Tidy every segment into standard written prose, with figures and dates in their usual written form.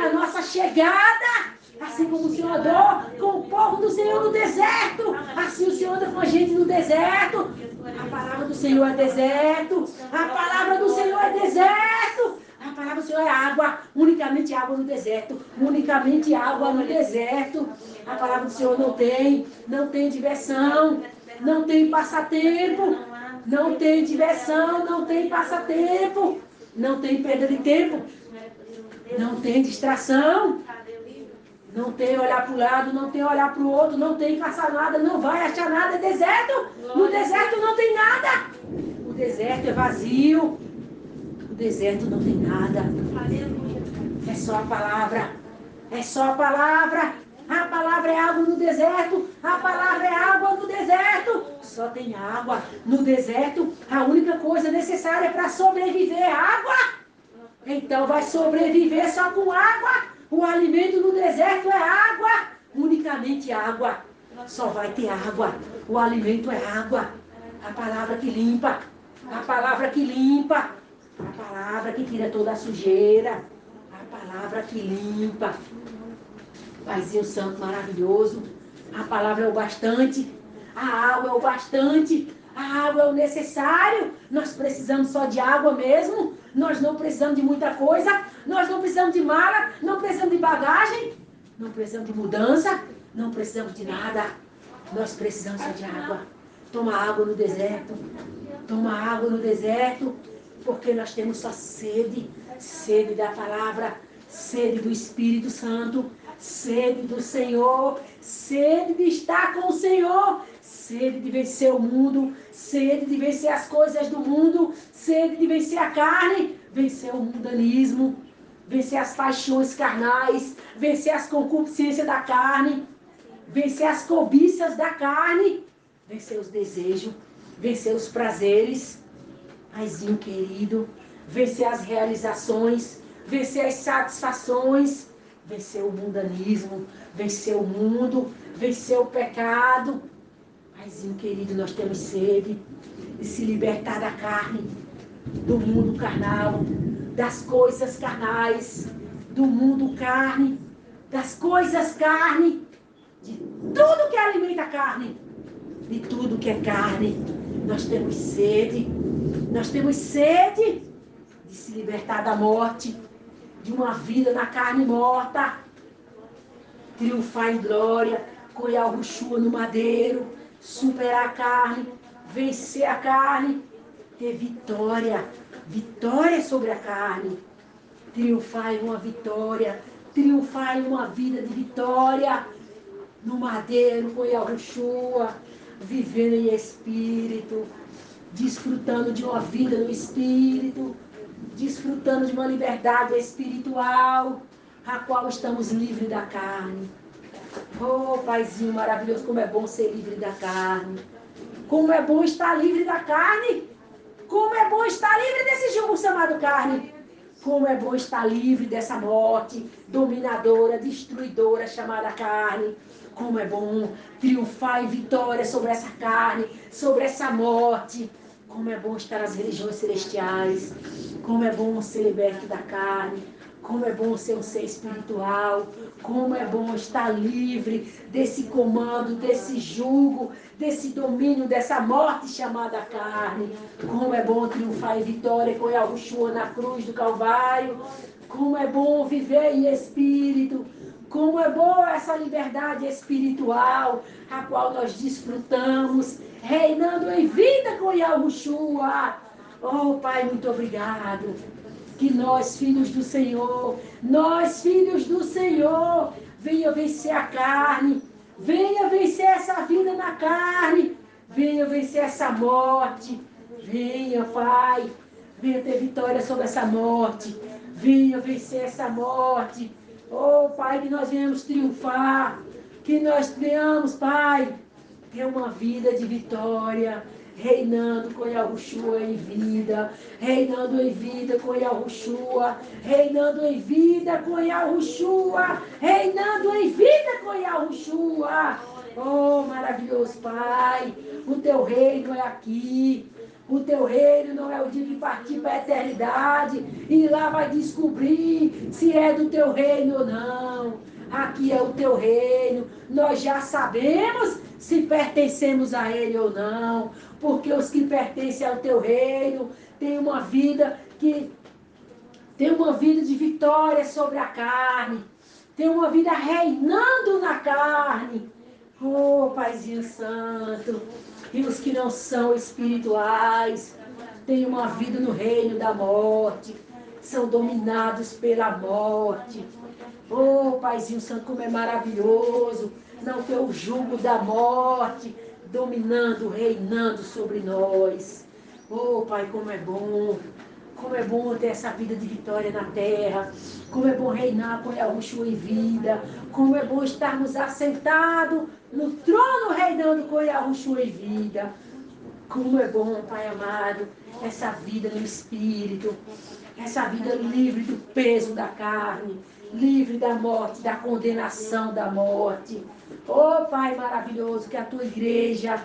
a nossa chegada. Assim como o Senhor andou com o povo do Senhor no deserto, assim o Senhor anda com a gente no deserto. A palavra do Senhor é deserto. A palavra do Senhor é deserto. A palavra do Senhor é água. Unicamente água no deserto. Unicamente água no deserto. A palavra do Senhor não tem diversão. Não tem passatempo. Não tem diversão. Não tem passatempo. Não tem perda de tempo. Não tem distração. Não tem olhar para o lado, não tem olhar para o outro, não tem caçar nada, não vai achar nada. É deserto. No deserto não tem nada. O deserto é vazio. O deserto não tem nada. É só a palavra. É só a palavra. A palavra é água no deserto. A palavra é água no deserto. Só tem água. No deserto, a única coisa necessária para sobreviver é água. Então vai sobreviver só com água. O alimento no deserto é água. Unicamente água. Só vai ter água. O alimento é água. A palavra que limpa. A palavra que limpa. A palavra que tira toda a sujeira. A palavra que limpa. Paizinho Santo maravilhoso. A palavra é o bastante. A água é o bastante. A água é o necessário. Nós precisamos só de água mesmo. Nós não precisamos de muita coisa. Nós não precisamos de mala. Não precisamos de bagagem. Não precisamos de mudança. Não precisamos de nada. Nós precisamos só de água. Toma água no deserto. Toma água no deserto. Porque nós temos só sede. Sede da palavra. Sede do Espírito Santo. Sede do Senhor. Sede de estar com o Senhor. Sede de vencer o mundo. Sede de vencer as coisas do mundo. Sede de vencer a carne. Vencer o mundanismo. Vencer as paixões carnais. Vencer as concupiscências da carne. Vencer as cobiças da carne. Vencer os desejos. Vencer os prazeres. Paizinho querido. Vencer as realizações. Vencer as satisfações. Vencer o mundanismo. Vencer o mundo. Vencer o pecado. Paizinho querido, nós temos sede de se libertar da carne, do mundo carnal, das coisas carnais, do mundo carne, das coisas carne, de tudo que alimenta a carne, de tudo que é carne. Nós temos sede de se libertar da morte, de uma vida na carne morta, triunfar em glória, colher o Yeshua no madeiro, superar a carne, vencer a carne, ter vitória sobre a carne, triunfar em uma vitória, triunfar em uma vida de vitória, no madeiro com Yahushua, vivendo em espírito, desfrutando de uma vida no espírito, desfrutando de uma liberdade espiritual, a qual estamos livres da carne. Oh, Paizinho maravilhoso, como é bom ser livre da carne. Como é bom estar livre da carne. Como é bom estar livre desse jugo chamado carne. Como é bom estar livre dessa morte dominadora, destruidora chamada carne. Como é bom triunfar em vitória sobre essa carne, sobre essa morte. Como é bom estar nas religiões celestiais. Como é bom ser liberto da carne. Como é bom ser um ser espiritual. Como é bom estar livre desse comando, desse jugo, desse domínio, dessa morte chamada carne. Como é bom triunfar em vitória com Yahushua na cruz do Calvário. Como é bom viver em espírito. Como é boa essa liberdade espiritual, a qual nós desfrutamos, reinando em vida com Yahushua. Oh, Pai, muito obrigado. Que nós, filhos do Senhor, venha vencer a carne, venha vencer essa vida na carne, venha vencer essa morte, venha, Pai, venha ter vitória sobre essa morte, venha vencer essa morte. Oh, Pai, que nós venhamos triunfar, que nós venhamos, Pai, ter uma vida de vitória, reinando com Yahushua em vida, reinando em vida com Yahushua, reinando em vida com Yahushua, reinando em vida com Yahushua. Oh, maravilhoso Pai, o teu reino é aqui, O teu reino não é o dia de partir para a eternidade e lá vai descobrir se é do teu reino ou não. Aqui é o teu reino. Nós já sabemos se pertencemos a ele ou não, porque os que pertencem ao teu reino têm uma vida de vitória sobre a carne, tem uma vida reinando na carne. Oh, Paizinho Santo, e os que não são espirituais têm uma vida no reino da morte, são dominados pela morte. Oh, Paizinho Santo, como é maravilhoso não ter o jugo da morte dominando, reinando sobre nós. Oh, Pai, como é bom. Como é bom ter essa vida de vitória na terra. Como é bom reinar com Yahushua em vida. Como é bom estarmos assentados no trono reinando com Yahushua em vida. Como é bom, Pai amado, essa vida no Espírito. Essa vida livre do peso da carne. Livre da morte, da condenação da morte. Oh, Pai maravilhoso, que a tua igreja,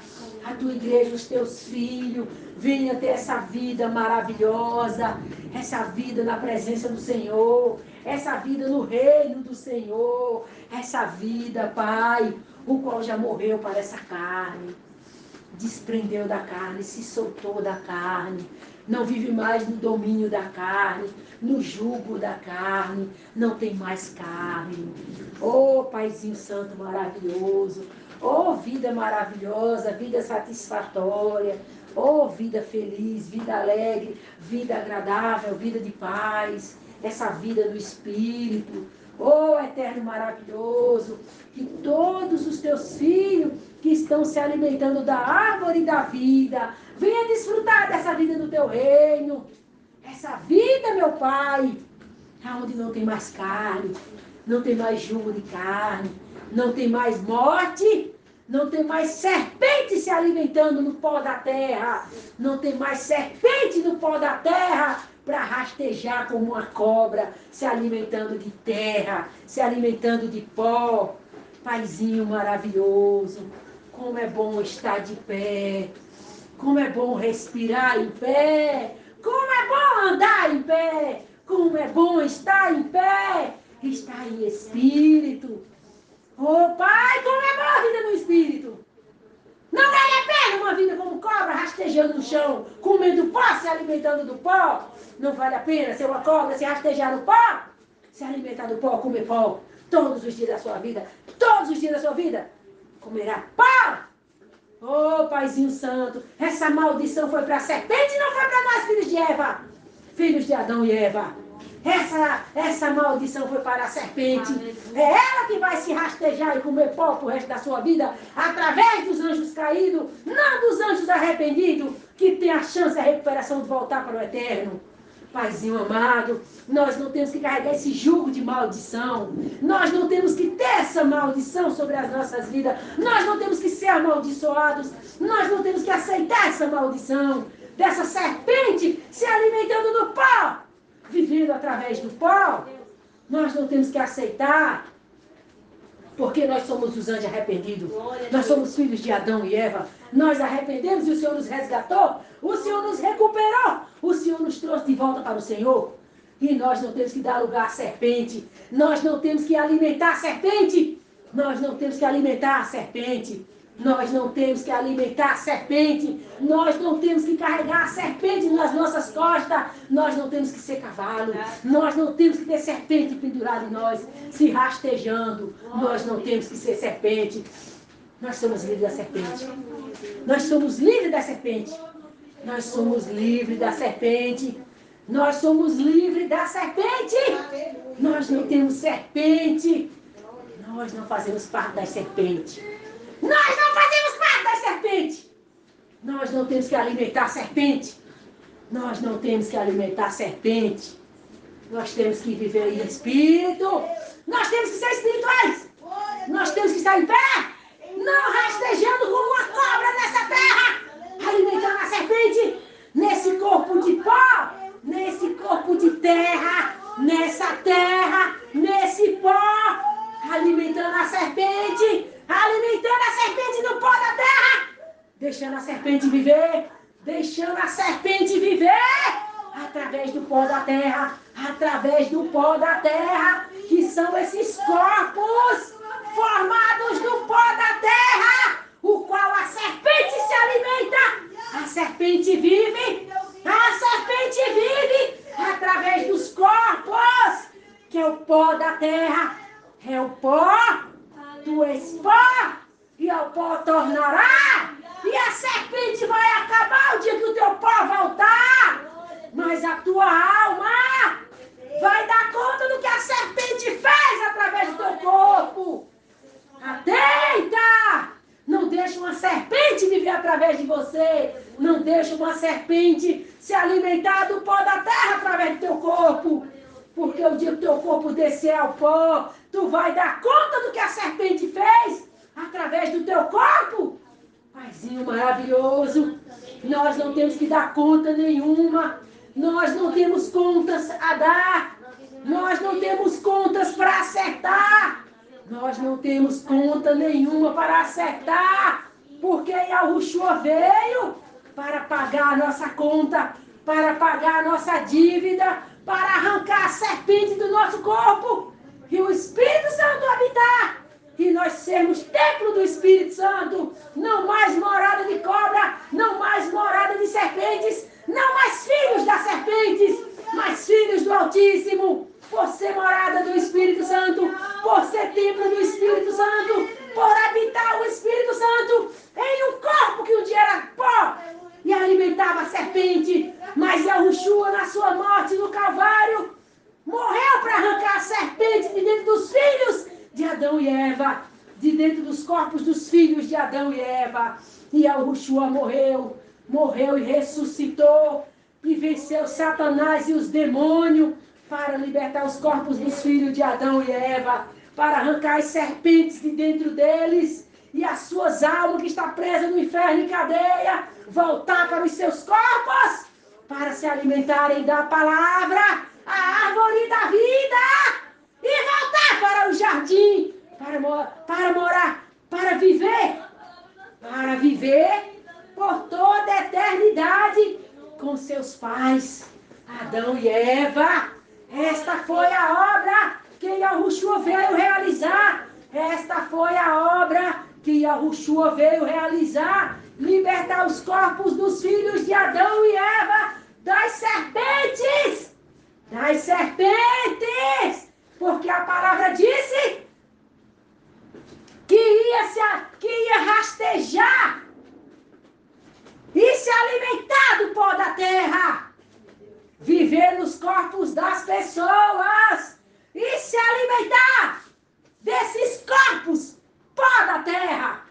os teus filhos, venha ter essa vida maravilhosa, essa vida na presença do Senhor, essa vida no reino do Senhor, essa vida, Pai, o qual já morreu para essa carne, desprendeu da carne, se soltou da carne, não vive mais no domínio da carne, no jugo da carne, não tem mais carne. Oh, Paizinho Santo maravilhoso, oh, vida maravilhosa, vida satisfatória, oh, vida feliz, vida alegre, vida agradável, vida de paz, essa vida do Espírito. Oh, Eterno maravilhoso, que todos os teus filhos que estão se alimentando da árvore da vida, venha desfrutar dessa vida do teu reino. Essa vida, meu Pai, onde não tem mais carne, não tem mais jugo de carne, não tem mais morte, não tem mais serpente se alimentando no pó da terra, não tem mais serpente no pó da terra para rastejar como uma cobra, se alimentando de terra, se alimentando de pó. Paizinho maravilhoso, como é bom estar de pé, como é bom respirar em pé, como é bom andar em pé, como é bom estar em pé, estar em espírito. Oh, Pai, como é boa a vida no espírito. Não vale a pena uma vida como cobra, rastejando no chão, comendo pó, se alimentando do pó. Não vale a pena ser uma cobra, se rastejar no pó, se alimentar do pó, comer pó, todos os dias da sua vida. Todos os dias da sua vida, comerá pó. Oh, Paizinho Santo, essa maldição foi para a serpente e não foi para nós, filhos de Eva. Filhos de Adão e Eva. Essa maldição foi para a serpente. É ela que vai se rastejar e comer pó pro resto da sua vida, através dos anjos caídos, não dos anjos arrependidos, que tem a chance, a recuperação de voltar para o eterno. Paizinho amado, nós não temos que carregar esse jugo de maldição. Nós não temos que ter essa maldição sobre as nossas vidas. Nós não temos que ser amaldiçoados. Nós não temos que aceitar essa maldição dessa serpente se alimentando do pó, vivendo através do pó. Nós não temos que aceitar, porque nós somos os anjos arrependidos. Nós somos filhos de Adão e Eva. Nós arrependemos e o Senhor nos resgatou. O Senhor nos recuperou. O Senhor nos trouxe de volta para o Senhor. E nós não temos que dar lugar à serpente. Nós não temos que alimentar a serpente. Nós não temos que alimentar a serpente. Nós não temos que alimentar a serpente. Nós não temos que carregar a serpente nas nossas costas. Nós não temos que ser cavalo. Nós não temos que ter serpente pendurada em nós, se rastejando. Nós não temos que ser serpente. Nós somos livres da serpente. Nós somos livres da serpente. Nós somos livres da serpente. Nós somos livres da serpente. Nós não temos serpente. Nós não fazemos parte das serpentes. Nós não fazemos parte das serpentes. Nós não temos que alimentar a serpente. Nós não temos que alimentar a serpente. Nós temos que viver em espírito. Nós temos que ser espirituais. Nós temos que estar em pé. Não rastejando como uma cobra nessa terra. Alimentando a serpente. Nesse corpo de pó. Nesse corpo de terra. Nessa terra. Nesse pó. Alimentando a serpente. Alimentando a serpente no pó da terra. Deixando a serpente viver. deixando a serpente viver através do pó da terra, que são esses corpos formados do pó da terra, o qual a serpente se alimenta. A serpente vive através dos corpos, que é o pó da terra. É o pó, tu és pó, e ao pó tornará. E a serpente vai acabar o dia que o teu pó voltar. Mas a tua alma vai dar conta do que a serpente fez através do teu corpo. Atenta! Não deixe uma serpente viver através de você. Não deixe uma serpente se alimentar do pó da terra através do teu corpo. Porque o dia que o teu corpo descer ao pó, tu vai dar conta do que a serpente fez através do teu corpo. Paizinho maravilhoso, nós não temos que dar conta nenhuma. Nós não temos contas a dar. Nós não temos contas para acertar. Nós não temos conta nenhuma para acertar. Porque Yahushua veio para pagar a nossa conta, para pagar a nossa dívida, para arrancar a serpente do nosso corpo e o Espírito Santo habitar. E nós sermos templo do Espírito Santo. Não mais morada de cobra, não mais morada de serpentes, não mais filhos das serpentes, mas filhos do Altíssimo. Por ser morada do Espírito Santo, por ser templo do Espírito Santo, por habitar o Espírito Santo em um corpo que um dia era pó e alimentava a serpente. Mas Yahushua, na sua morte no Calvário, morreu para arrancar a serpente de dentro dos filhos de Adão e Eva, de dentro dos corpos dos filhos de Adão e Eva. E Yahushua morreu e ressuscitou e venceu Satanás e os demônios para libertar os corpos dos filhos de Adão e Eva, para arrancar as serpentes de dentro deles e as suas almas que estão presas no inferno em cadeia, voltar para os seus corpos, para se alimentarem da palavra, a árvore da vida, e voltar para o jardim, para morar, para viver por toda a eternidade com seus pais, Adão e Eva. Esta foi a obra que Yahushua veio realizar. Esta foi a obra que Yahushua veio realizar. Libertar os corpos dos filhos de Adão e Eva das serpentes. Das serpentes. Porque a palavra disse que ia rastejar e se alimentar do pó da terra. Viver nos corpos das pessoas e se alimentar desses corpos, pó da terra.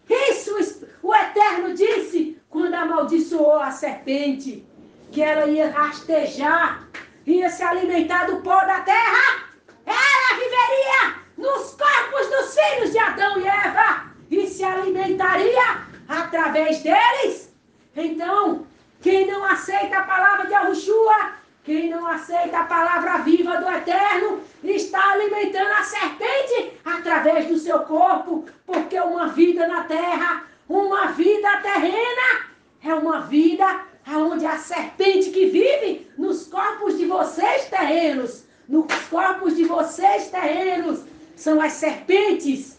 Isso o Eterno disse quando amaldiçoou a serpente, que ela ia rastejar, ia se alimentar do pó da terra. Ela viveria nos corpos dos filhos de Adão e Eva e se alimentaria através deles. Então, quem não aceita a palavra de Yahushua, quem não aceita a palavra viva do Eterno, está alimentando a serpente através do seu corpo, porque uma vida na terra, uma vida terrena, é uma vida onde a serpente que vive nos corpos de vocês terrenos, nos corpos de vocês terrenos, são as serpentes,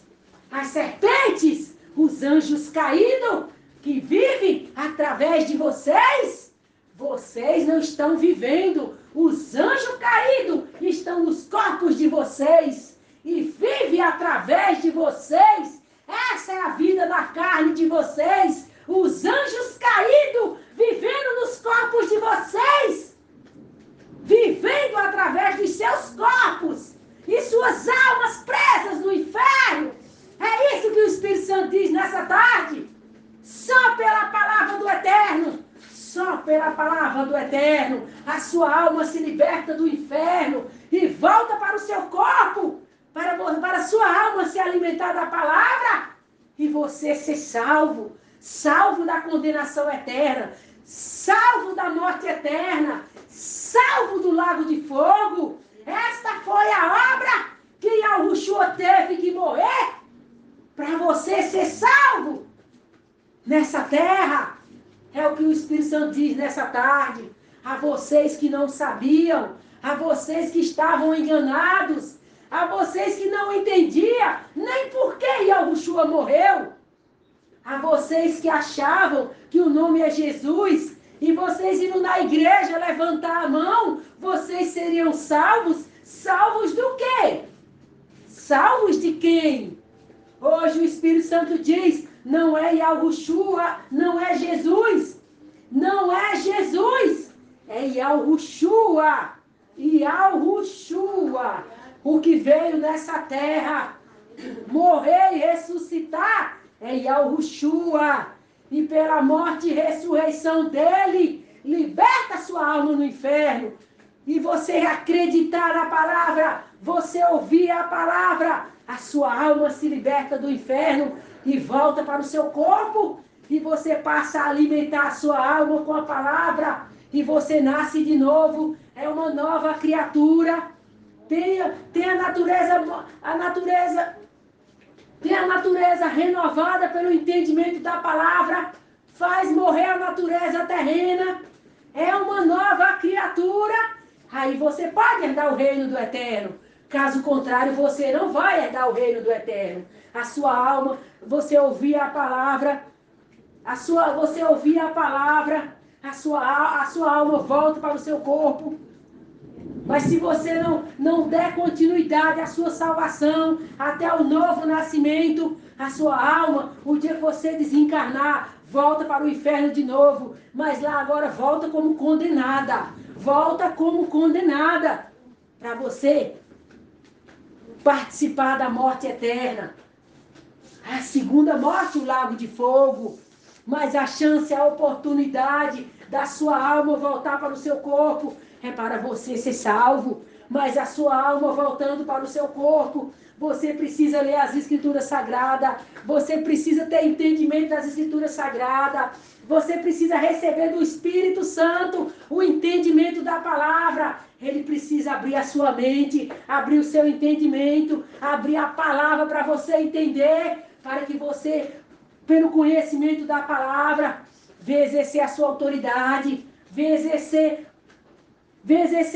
os anjos caídos, que vivem através de vocês. Vocês não estão vivendo. Os anjos caídos estão nos corpos de vocês e vivem através de vocês. Essa é a vida da carne de vocês. Os anjos caídos vivendo nos corpos de vocês, vivendo através dos seus corpos e suas almas presas no inferno. É isso que o Espírito Santo diz nessa tarde. Só pela palavra do Eterno, só pela palavra do Eterno, a sua alma se liberta do inferno e volta para o seu corpo, para a sua alma se alimentar da palavra e você ser salvo, salvo da condenação eterna, salvo da morte eterna, salvo do lago de fogo. Esta foi a obra que Yahushua teve que morrer para você ser salvo nessa terra. É o que o Espírito Santo diz nessa tarde. A vocês que não sabiam, a vocês que estavam enganados, a vocês que não entendiam nem por que Yahushua morreu, a vocês que achavam que o nome é Jesus, e vocês indo na igreja levantar a mão, vocês seriam salvos. Salvos do quê? Salvos de quem? Hoje o Espírito Santo diz, não é Yahushua, não é Jesus. Não é Jesus, é Yahushua. Yahushua, o que veio nessa terra, morrer e ressuscitar, é Yahushua. E pela morte e ressurreição dele, liberta sua alma no inferno. E você acreditar na palavra, você ouvir a palavra, a sua alma se liberta do inferno e volta para o seu corpo. E você passa a alimentar a sua alma com a palavra. E você nasce de novo. É uma nova criatura. Tem a natureza renovada pelo entendimento da palavra. Faz morrer a natureza terrena. É uma nova criatura. Aí você pode herdar o reino do Eterno. Caso contrário, você não vai herdar o reino do Eterno. A sua alma, você ouvir a palavra, a sua alma volta para o seu corpo. Mas se você não der continuidade à sua salvação, até o novo nascimento, a sua alma, o dia que você desencarnar, volta para o inferno de novo. Mas lá agora volta como condenada. Volta como condenada. Para você participar da morte eterna. A segunda morte, o lago de fogo. Mas a chance, a oportunidade da sua alma voltar para o seu corpo é para você ser salvo. Mas a sua alma voltando para o seu corpo, você precisa ler as Escrituras Sagradas, você precisa ter entendimento das Escrituras Sagradas, você precisa receber do Espírito Santo o entendimento da palavra. Ele precisa abrir a sua mente, abrir o seu entendimento, abrir a palavra para você entender, para que você, pelo conhecimento da palavra, venha exercer a sua autoridade, venha exercer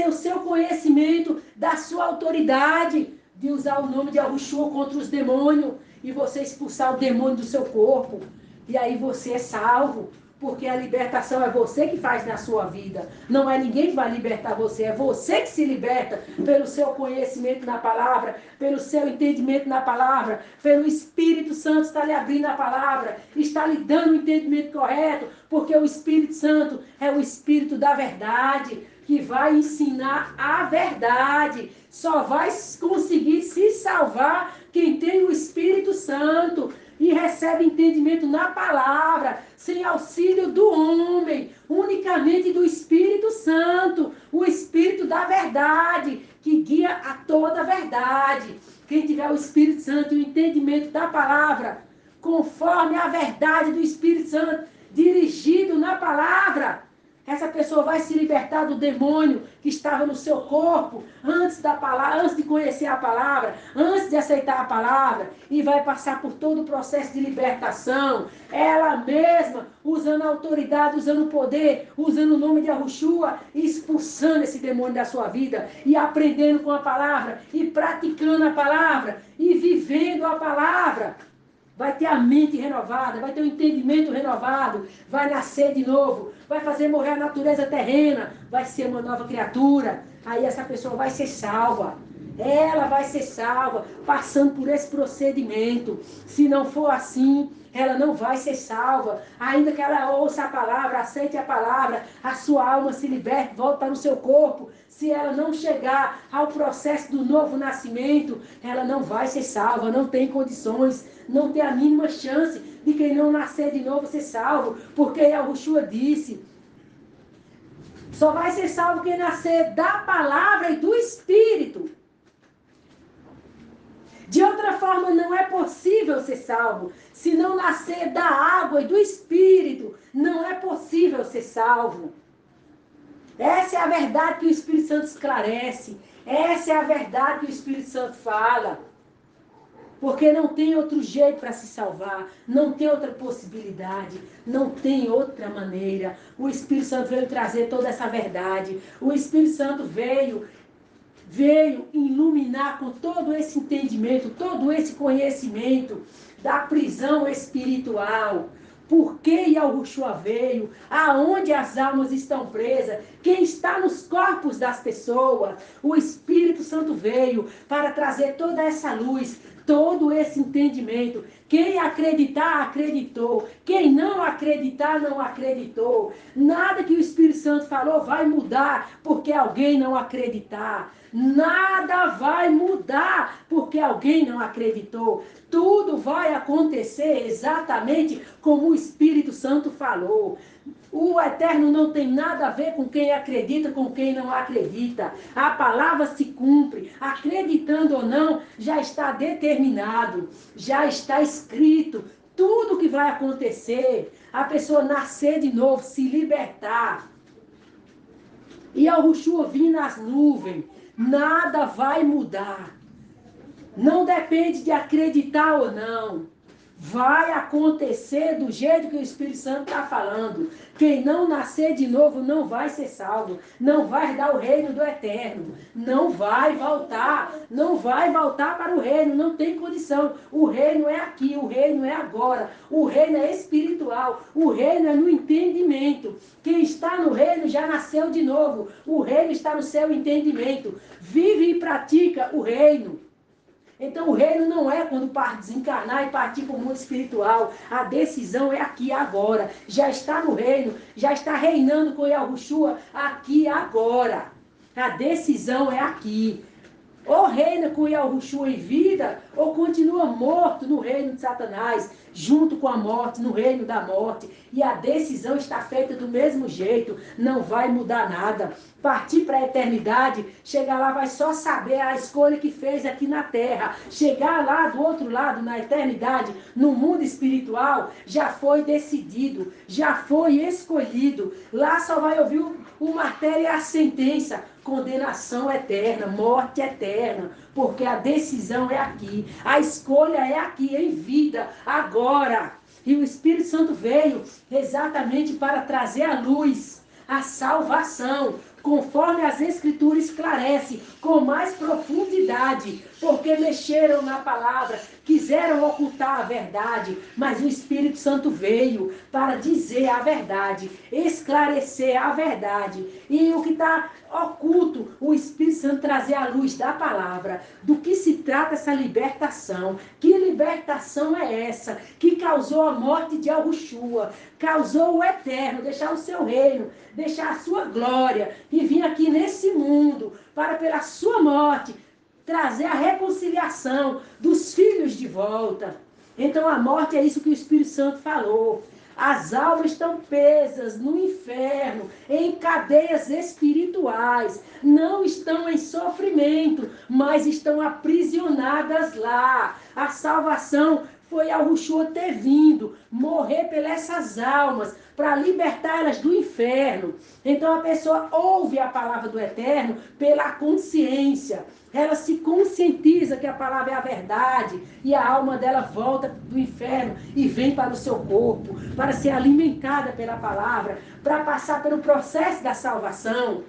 o seu conhecimento da sua autoridade, de usar o nome de Yahushua contra os demônios, e você expulsar o demônio do seu corpo, e aí você é salvo, porque a libertação é você que faz na sua vida, não é ninguém que vai libertar você, é você que se liberta pelo seu conhecimento na palavra, pelo seu entendimento na palavra, pelo Espírito Santo está lhe abrindo a palavra, está lhe dando o entendimento correto, porque o Espírito Santo é o Espírito da verdade, que vai ensinar a verdade. Só vai conseguir se salvar quem tem o Espírito Santo e recebe entendimento na palavra, sem auxílio do homem, unicamente do Espírito Santo, o Espírito da verdade, que guia a toda a verdade. Quem tiver o Espírito Santo e o entendimento da palavra, conforme a verdade do Espírito Santo, dirigido na palavra, essa pessoa vai se libertar do demônio que estava no seu corpo antes da palavra, antes de conhecer a palavra, antes de aceitar a palavra, e vai passar por todo o processo de libertação. Ela mesma, usando a autoridade, usando o poder, usando o nome de Yahushua, expulsando esse demônio da sua vida, e aprendendo com a palavra, e praticando a palavra, e vivendo a palavra. Vai ter a mente renovada, vai ter o entendimento renovado, vai nascer de novo, vai fazer morrer a natureza terrena, vai ser uma nova criatura. Aí essa pessoa vai ser salva. Ela vai ser salva, passando por esse procedimento. Se não for assim, ela não vai ser salva. Ainda que ela ouça a palavra, aceite a palavra, a sua alma se liberte, volta para o seu corpo. Se ela não chegar ao processo do novo nascimento, ela não vai ser salva, não tem condições, não tem a mínima chance de quem não nascer de novo ser salvo. Porque Yahushua disse, só vai ser salvo quem nascer da palavra e do Espírito. De outra forma, não é possível ser salvo. Se não nascer da água e do Espírito, não é possível ser salvo. Essa é a verdade que o Espírito Santo esclarece. Essa é a verdade que o Espírito Santo fala. Porque não tem outro jeito para se salvar, não tem outra possibilidade, não tem outra maneira. O Espírito Santo veio trazer toda essa verdade. O Espírito Santo veio iluminar com todo esse entendimento, todo esse conhecimento da prisão espiritual. Por que Yahushua veio? Aonde as almas estão presas? Quem está nos corpos das pessoas? O Espírito Santo veio para trazer toda essa luz, todo esse entendimento. Quem acreditar, acreditou. Quem não acreditar, não acreditou. Nada que o Espírito Santo falou vai mudar porque alguém não acreditar. Nada vai mudar porque alguém não acreditou. Tudo vai acontecer exatamente como o Espírito Santo falou. O eterno não tem nada a ver com quem acredita, com quem não acredita. A palavra se cumpre. Acreditando ou não, já está determinado, já está escrito. Tudo que vai acontecer, a pessoa nascer de novo, se libertar. E ao Yahushua vir nas nuvens, nada vai mudar. Não depende de acreditar ou não. Vai acontecer do jeito que o Espírito Santo está falando. Quem não nascer de novo não vai ser salvo. Não vai dar o reino do eterno. Não vai voltar. Não vai voltar para o reino. Não tem condição. O reino é aqui. O reino é agora. O reino é espiritual. O reino é no entendimento. Quem está no reino já nasceu de novo. O reino está no seu entendimento. Vive e pratica o reino. Então o reino não é quando desencarnar e partir para o mundo espiritual. A decisão é aqui agora. Já está no reino, já está reinando com Yahushua aqui agora. A decisão é aqui. Ou reina com Yahushua em vida, ou continua morto no reino de Satanás, junto com a morte, no reino da morte. E a decisão está feita do mesmo jeito, não vai mudar nada. Partir para a eternidade, chegar lá vai só saber a escolha que fez aqui na terra. Chegar lá do outro lado, na eternidade, no mundo espiritual, já foi decidido, já foi escolhido. Lá só vai ouvir o martelo e a sentença. Condenação eterna, morte eterna, porque a decisão é aqui, a escolha é aqui, em vida, agora. E o Espírito Santo veio exatamente para trazer a luz, a salvação, conforme as Escrituras esclarecem, com mais profundidade, porque mexeram na palavra, quiseram ocultar a verdade, mas o Espírito Santo veio para dizer a verdade, esclarecer a verdade. E o que está oculto, o Espírito Santo trazer a luz da palavra, do que se trata essa libertação. Que libertação é essa que causou a morte de Yahushua, causou o eterno, deixar o seu reino, deixar a sua glória e vir aqui nesse mundo para pela sua morte trazer a reconciliação dos filhos de volta. Então a morte é isso que o Espírito Santo falou. As almas estão presas no inferno, em cadeias espirituais. Não estão em sofrimento, mas estão aprisionadas lá. A salvação foi Yahushua ter vindo, morrer pelas essas almas, para libertar elas do inferno. Então a pessoa ouve a palavra do Eterno pela consciência. Ela se conscientiza que a palavra é a verdade e a alma dela volta do inferno e vem para o seu corpo, para ser alimentada pela palavra, para passar pelo processo da salvação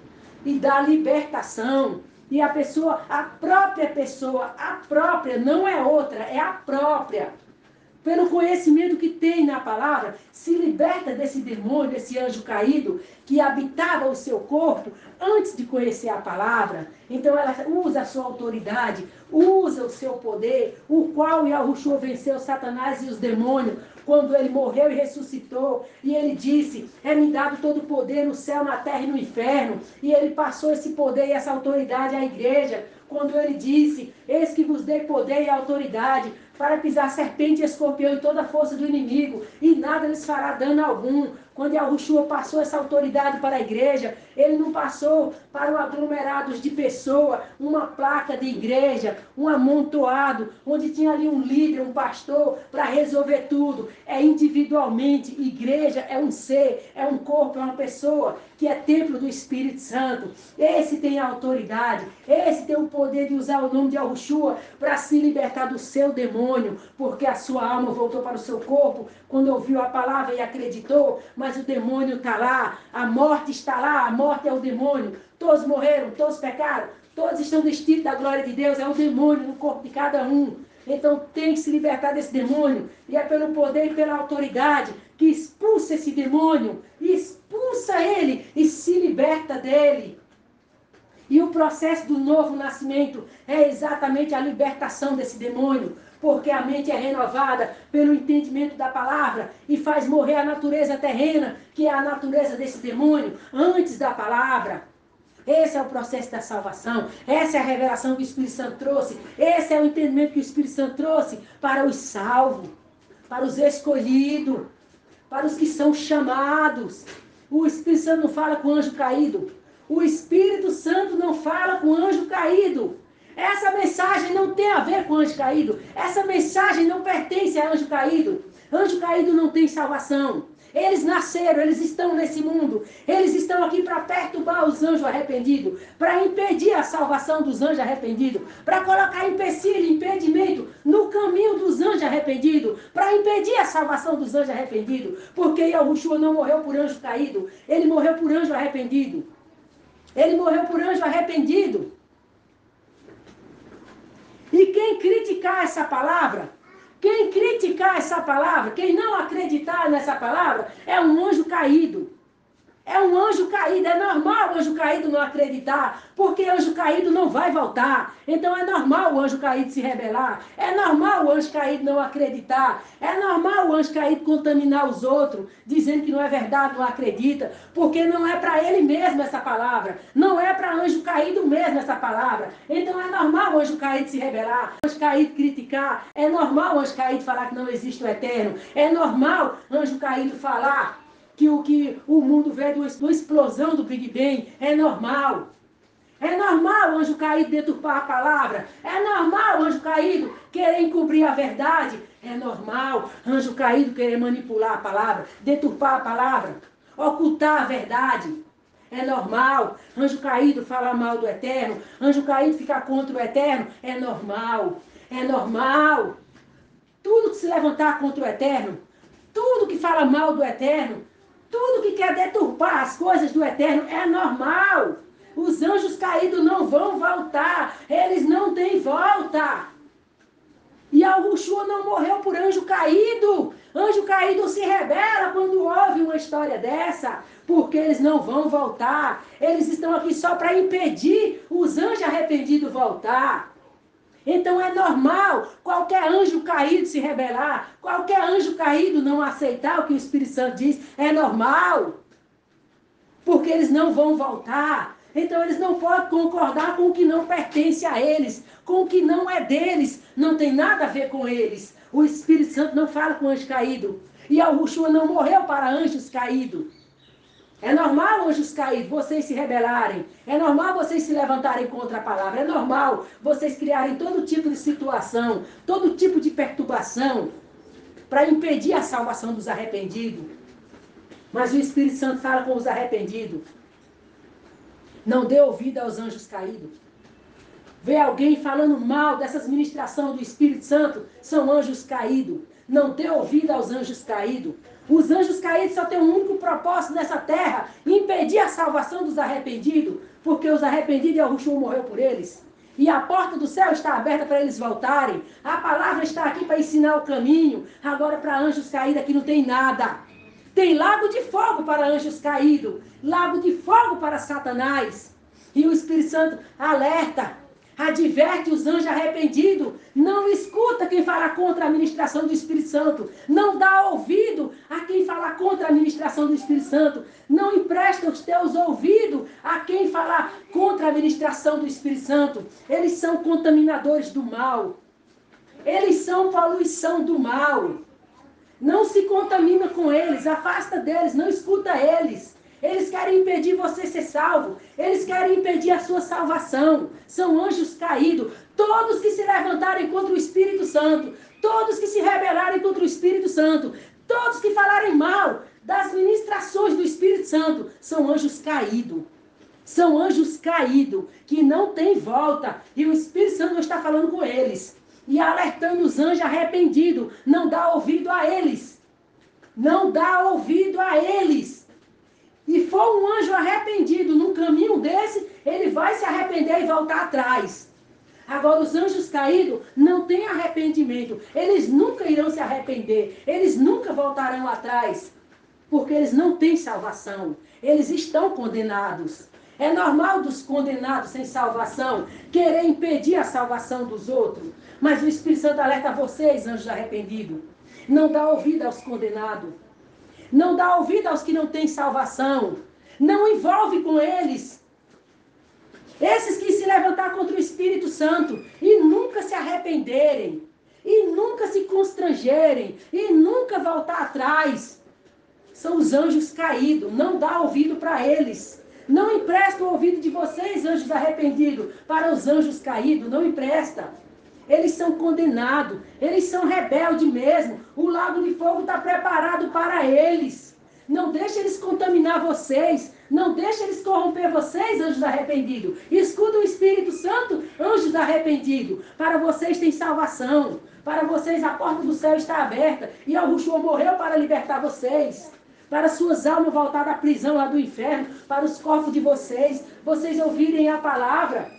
e da libertação. E a pessoa, a própria, não é outra, é a própria. Pelo conhecimento que tem na palavra, se liberta desse demônio, desse anjo caído, que habitava o seu corpo antes de conhecer a palavra. Então ela usa a sua autoridade, usa o seu poder, o qual Yahushua venceu Satanás e os demônios, quando ele morreu e ressuscitou. E ele disse, é-me dado todo o poder no céu, na terra e no inferno. E ele passou esse poder e essa autoridade à igreja, quando ele disse, eis que vos dei poder e autoridade para pisar serpente e escorpião e toda a força do inimigo, e nada lhes fará dano algum. Quando Yahushua passou essa autoridade para a igreja, ele não passou para um aglomerado de pessoas, uma placa de igreja, um amontoado, onde tinha ali um líder, um pastor, para resolver tudo. É individualmente. Igreja é um ser, é um corpo, é uma pessoa que é templo do Espírito Santo. Esse tem a autoridade, esse tem o poder de usar o nome de Yahushua para se libertar do seu demônio, porque a sua alma voltou para o seu corpo quando ouviu a palavra e acreditou, mas o demônio está lá, a morte está lá, a morte é o demônio. Todos morreram, todos pecaram, todos estão vestidos da glória de Deus, é o demônio no corpo de cada um. Então tem que se libertar desse demônio, e é pelo poder e pela autoridade que expulsa esse demônio, expulsa ele e se liberta dele. E o processo do novo nascimento é exatamente a libertação desse demônio, porque a mente é renovada pelo entendimento da palavra e faz morrer a natureza terrena, que é a natureza desse demônio, antes da palavra. Esse é o processo da salvação, essa é a revelação que o Espírito Santo trouxe, esse é o entendimento que o Espírito Santo trouxe para os salvos, para os escolhidos, para os que são chamados. O Espírito Santo não fala com o anjo caído. O Espírito Santo não fala com o anjo caído. Essa mensagem não tem a ver com anjo caído. Essa mensagem não pertence a anjo caído. Anjo caído não tem salvação. Eles nasceram, eles estão nesse mundo. Eles estão aqui para perturbar os anjos arrependidos, para impedir a salvação dos anjos arrependidos, para colocar empecilho, impedimento no caminho dos anjos arrependidos, para impedir a salvação dos anjos arrependidos, porque Yahushua não morreu por anjo caído, ele morreu por anjo arrependido. Ele morreu por anjo arrependido. E quem criticar essa palavra, quem criticar essa palavra, quem não acreditar nessa palavra, é um anjo caído. É um anjo caído. É normal o anjo caído não acreditar, porque anjo caído não vai voltar. Então é normal o anjo caído se rebelar. É normal o anjo caído não acreditar. É normal o anjo caído contaminar os outros, dizendo que não é verdade, não acredita, porque não é para ele mesmo essa palavra. Não é para anjo caído mesmo essa palavra. Então é normal o anjo caído se rebelar, o anjo caído criticar. É normal o anjo caído falar que não existe o eterno. É normal o anjo caído falar que o mundo veio de uma explosão do Big Bang. É normal. É normal o anjo caído deturpar a palavra. É normal o anjo caído querer encobrir a verdade. É normal anjo caído querer manipular a palavra, deturpar a palavra, ocultar a verdade. É normal anjo caído falar mal do eterno, anjo caído ficar contra o eterno. É normal. É normal. Tudo que se levantar contra o eterno, tudo que fala mal do eterno, tudo que quer deturpar as coisas do eterno é normal. Os anjos caídos não vão voltar. Eles não têm volta. E Yahushua não morreu por anjo caído. Anjo caído se rebela quando ouve uma história dessa, porque eles não vão voltar. Eles estão aqui só para impedir os anjos arrependidos voltar. Então é normal qualquer anjo caído se rebelar, qualquer anjo caído não aceitar o que o Espírito Santo diz, é normal. Porque eles não vão voltar. Então eles não podem concordar com o que não pertence a eles, com o que não é deles, não tem nada a ver com eles. O Espírito Santo não fala com anjo caído. E Yahushua não morreu para anjos caídos. É normal, anjos caídos, vocês se rebelarem. É normal vocês se levantarem contra a palavra. É normal vocês criarem todo tipo de situação, todo tipo de perturbação para impedir a salvação dos arrependidos. Mas o Espírito Santo fala com os arrependidos. Não dê ouvido aos anjos caídos. Vê alguém falando mal dessas ministrações do Espírito Santo, são anjos caídos. Não dê ouvido aos anjos caídos. Os anjos caídos só têm um único propósito nessa terra: impedir a salvação dos arrependidos, porque os arrependidos, Yahushua morreu por eles. E a porta do céu está aberta para eles voltarem. A palavra está aqui para ensinar o caminho. Agora, para anjos caídos, aqui não tem nada. Tem lago de fogo para anjos caídos, lago de fogo para Satanás. E o Espírito Santo alerta, adverte os anjos arrependidos. Não escuta quem fala contra a ministração do Espírito Santo. Não dá ouvido a quem fala contra a ministração do Espírito Santo. Não empresta os teus ouvidos a quem fala contra a ministração do Espírito Santo. Eles são contaminadores do mal. Eles são poluição do mal. Não se contamina com eles, afasta deles, não escuta eles. Eles querem impedir você ser salvo. Eles querem impedir a sua salvação. São anjos caídos. Todos que se levantarem contra o Espírito Santo, todos que se rebelarem contra o Espírito Santo, todos que falarem mal das ministrações do Espírito Santo, são anjos caídos. São anjos caídos, que não têm volta. E o Espírito Santo não está falando com eles. E alertando os anjos arrependidos. Não dá ouvido a eles. Não dá ouvido a eles. E for um anjo arrependido num caminho desse, ele vai se arrepender e voltar atrás. Agora, os anjos caídos não têm arrependimento. Eles nunca irão se arrepender. Eles nunca voltarão atrás. Porque eles não têm salvação. Eles estão condenados. É normal dos condenados sem salvação querer impedir a salvação dos outros. Mas o Espírito Santo alerta vocês, anjos arrependidos. Não dá ouvido aos condenados. Não dá ouvido aos que não têm salvação. Não envolve com eles. Esses que se levantar contra o Espírito Santo e nunca se arrependerem, e nunca se constrangerem, e nunca voltar atrás, são os anjos caídos. Não dá ouvido para eles. Não empresta o ouvido de vocês, anjos arrependidos, para os anjos caídos. Não empresta. Eles são condenados. Eles são rebeldes mesmo. O lago de fogo está preparado para eles. Não deixe eles contaminar vocês. Não deixe eles corromper vocês, anjos arrependidos. Escuta o Espírito Santo, anjos arrependidos. Para vocês tem salvação. Para vocês a porta do céu está aberta. E Yahushua morreu para libertar vocês. Para suas almas voltar da prisão lá do inferno. Para os corpos de vocês. Vocês ouvirem a palavra.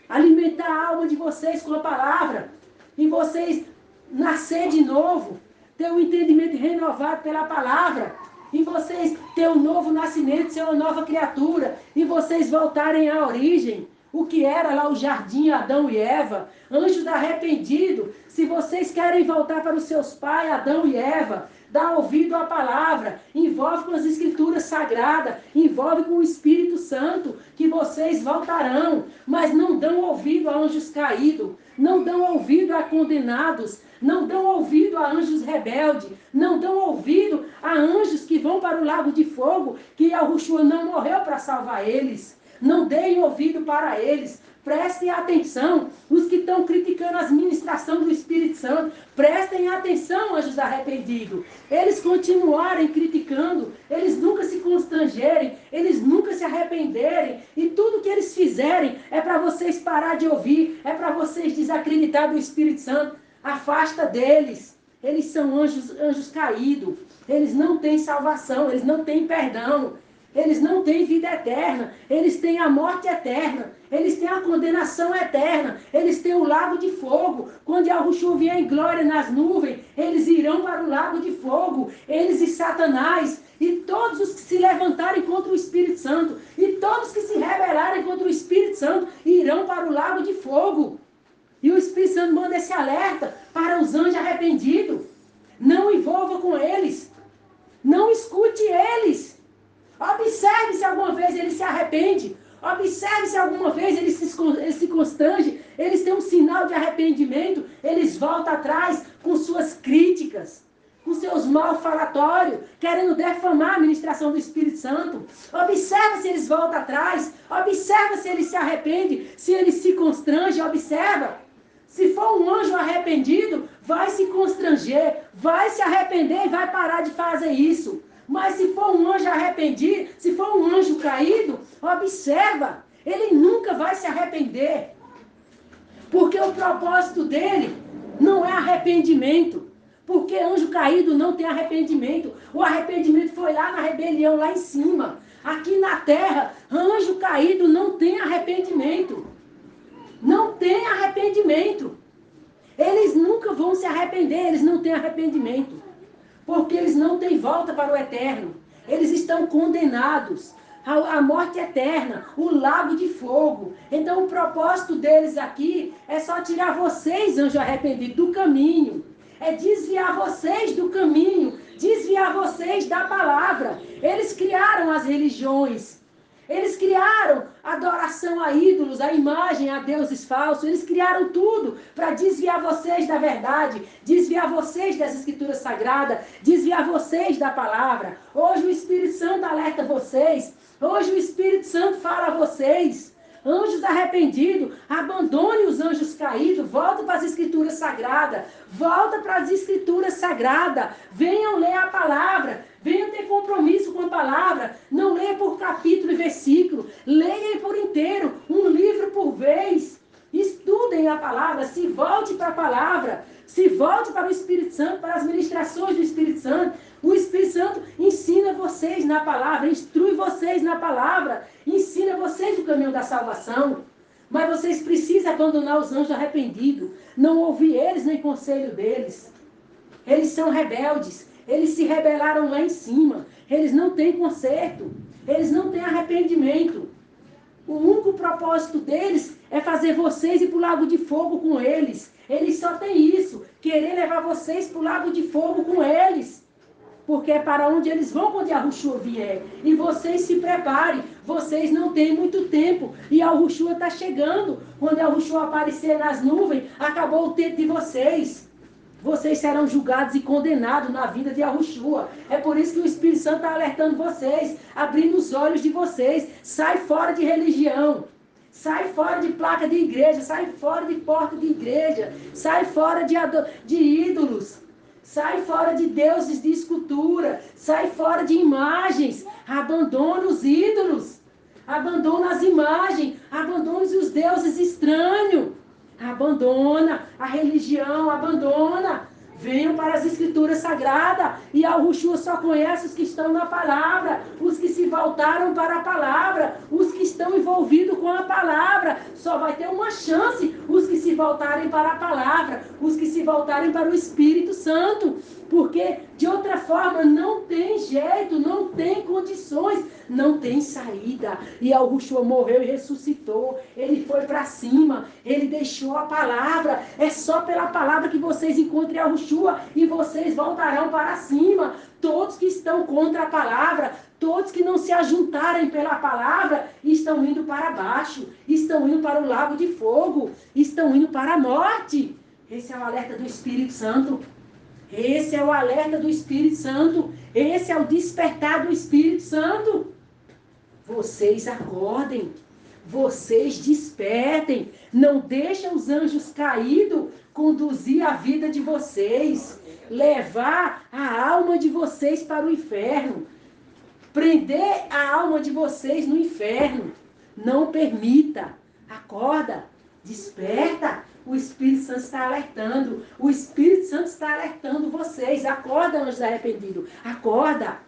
Alimentar a alma de vocês com a palavra. E vocês nascer de novo. Ter um entendimento renovado pela palavra. E vocês ter um novo nascimento, ser uma nova criatura. E vocês voltarem à origem. O que era lá o jardim, Adão e Eva. Anjos arrependidos. Se vocês querem voltar para os seus pais, Adão e Eva, dá ouvido à palavra. Envolve com as escrituras sagradas. Envolve com o Espírito Santo. Que vocês voltarão. Mas não dão ouvido a anjos caídos. Não dão ouvido a condenados. Não dão ouvido a anjos rebeldes. Não dão ouvido a anjos que vão para o lago de fogo. Que Yahushua não morreu para salvar eles. Não deem ouvido para eles. Prestem atenção. Os que estão criticando as ministrações do Espírito Santo. Prestem atenção, anjos arrependidos. Eles continuarem criticando. Eles nunca se constrangerem. Eles nunca se arrependerem. E tudo que eles fizerem é para vocês parar de ouvir. É para vocês desacreditar do Espírito Santo. Afasta deles. Eles são anjos caídos. Eles não têm salvação. Eles não têm perdão. Eles não têm vida eterna. Eles têm a morte eterna. Eles têm a condenação eterna. Eles têm o lago de fogo. Quando Yahushua vier em glória nas nuvens, eles irão para o lago de fogo. Eles e Satanás. E todos os que se levantarem contra o Espírito Santo. E todos que se rebelarem contra o Espírito Santo irão para o lago de fogo. E o Espírito Santo manda esse alerta para os anjos arrependidos. Não envolva com eles. Não escute eles. Observe se alguma vez ele se arrepende. Observe se alguma vez ele se constrange. Eles têm um sinal de arrependimento. Eles voltam atrás com suas críticas, com seus malfalatórios, querendo defamar a ministração do Espírito Santo. Observa se eles voltam atrás. Observa se eles se arrependem, se eles se constrangem. Observa. Se for um anjo arrependido, vai se constranger, vai se arrepender e vai parar de fazer isso. Mas se for um anjo arrependido, se for um anjo caído, observa, ele nunca vai se arrepender. Porque o propósito dele não é arrependimento. Porque anjo caído não tem arrependimento. O arrependimento foi lá na rebelião, lá em cima. Aqui na terra, anjo caído não tem arrependimento. Não tem arrependimento. Eles nunca vão se arrepender, eles não têm arrependimento. Porque eles não têm volta para o eterno. Eles estão condenados à morte eterna, o lago de fogo. Então o propósito deles aqui é só tirar vocês, anjo arrependido, do caminho. É desviar vocês do caminho, desviar vocês da palavra. Eles criaram as religiões. Eles criaram adoração a ídolos, a imagem, a deuses falsos. Eles criaram tudo para desviar vocês da verdade, desviar vocês das escrituras sagradas, desviar vocês da palavra. Hoje o Espírito Santo alerta vocês. Hoje o Espírito Santo fala a vocês. Anjos arrependidos, abandone os anjos caídos, volta para as escrituras sagradas, volta para as escrituras sagradas, venham ler a palavra, venham ter compromisso com a palavra, não leia por capítulo e versículo, leia por inteiro, um livro por vez, estudem a palavra, se volte para a palavra, se volte para o Espírito Santo, para as ministrações do Espírito Santo. O Espírito Santo ensina vocês na palavra, instrui vocês na palavra, ensina vocês o caminho da salvação. Mas vocês precisam abandonar os anjos arrependidos, não ouvir eles nem conselho deles. Eles são rebeldes, eles se rebelaram lá em cima, eles não têm conserto, eles não têm arrependimento. O único propósito deles é fazer vocês ir para o lago de fogo com eles. Eles só têm isso, querer levar vocês para o lago de fogo com eles. Porque é para onde eles vão quando Yahushua vier. E vocês se preparem. Vocês não têm muito tempo. E Yahushua está chegando. Quando Yahushua aparecer nas nuvens, acabou o tempo de vocês. Vocês serão julgados e condenados na vida de Yahushua. É por isso que o Espírito Santo está alertando vocês. Abrindo os olhos de vocês. Sai fora de religião. Sai fora de placa de igreja. Sai fora de porta de igreja. Sai fora de ídolos. Sai fora de deuses de escultura. Sai fora de imagens. Abandona os ídolos. Abandona as imagens. Abandona os deuses estranhos. Abandona a religião. Abandona. Venham para as escrituras sagradas. E Yahushua só conhece os que estão na palavra. Os que se voltaram para a palavra. Os que estão envolvidos com a palavra. Só vai ter uma chance os que se voltarem para a palavra. Os que se voltarem para o Espírito Santo. Porque de outra forma não tem jeito, não tem condições, não tem saída. E Yahushua morreu e ressuscitou. Ele foi para cima, ele deixou a palavra. É só pela palavra que vocês encontram Yahushua e vocês voltarão para cima. Todos que estão contra a palavra, todos que não se ajuntarem pela palavra, estão indo para baixo, estão indo para o lago de fogo, estão indo para a morte. Esse é o alerta do Espírito Santo. Esse é o alerta do Espírito Santo. Esse é o despertar do Espírito Santo. Vocês acordem. Vocês despertem. Não deixem os anjos caídos conduzir a vida de vocês. Levar a alma de vocês para o inferno. Prender a alma de vocês no inferno. Não permita. Acorda. Desperta. O Espírito Santo está alertando. O Espírito Santo está alertando vocês. Acorda, anjos arrependidos. Acorda.